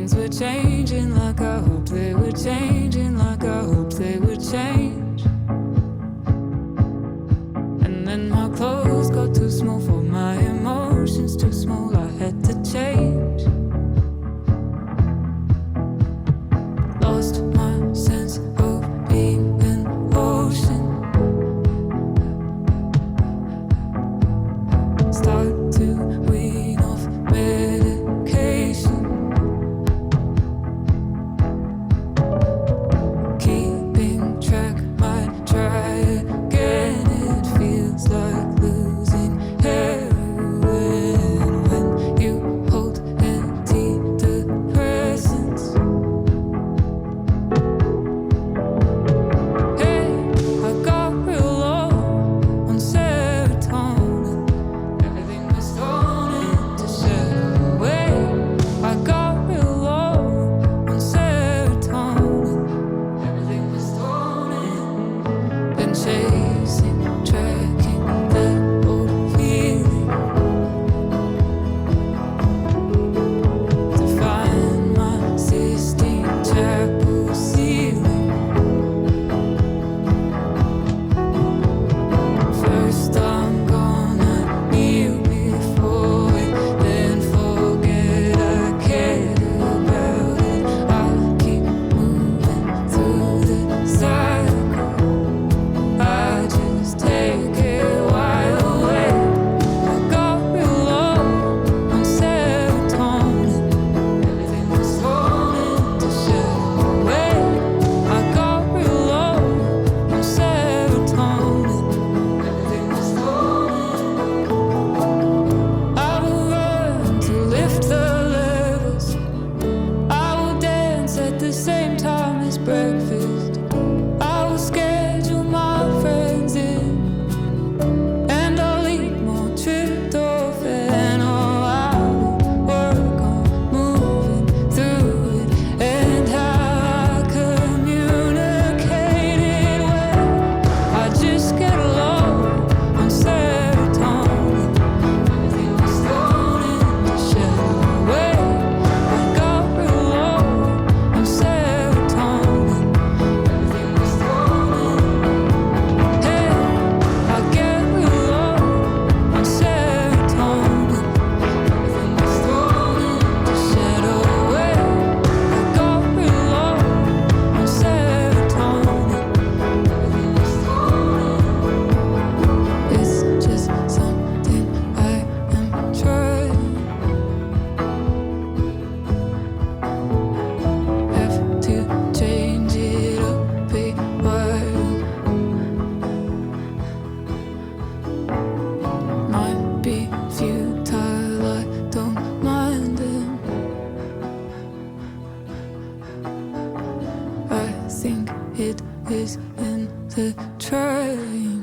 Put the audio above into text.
Things were changing like I hoped they were changing, like I hoped they would change. And then my clothes got too small for my emotions, too small, I had to change. Lost my sense of being an ocean. Start to wean off medication. Keeping track might try again. It feels like losing heroin when you hold antidepressants. Hey, I got real low on serotonin. Everything was thrown into shadow. Away, I got real low on serotonin. Everything was thrown in. Been chasing, tracking that old feeling to find my Sistine Chapel ceiling. First I'm gonna kneel before it, then forget I cared about it. I'll keep moving through the cycle. I just take it wide away. I got real low on serotonin. Everything was thrown into shadow. Away, I got real low on serotonin. Everything was thrown in. I will run to lift the levels. I will dance at the same time as breakfast. I will schedule my friends in, and I'll eat more tryptophan. Oh, I will work on moving through it and how I communicate it when I just get low on serotonin. Everything was thrown into shadow. Away, I got real low on serotonin. Everything was thrown in. Hey, I get real low on serotonin. Everything was thrown into shadow. Away, I got real low on serotonin. Everything was thrown in. It's just something I am trying. Have to change it up a while. Might be futile, I don't mind them. I think it is in the trying.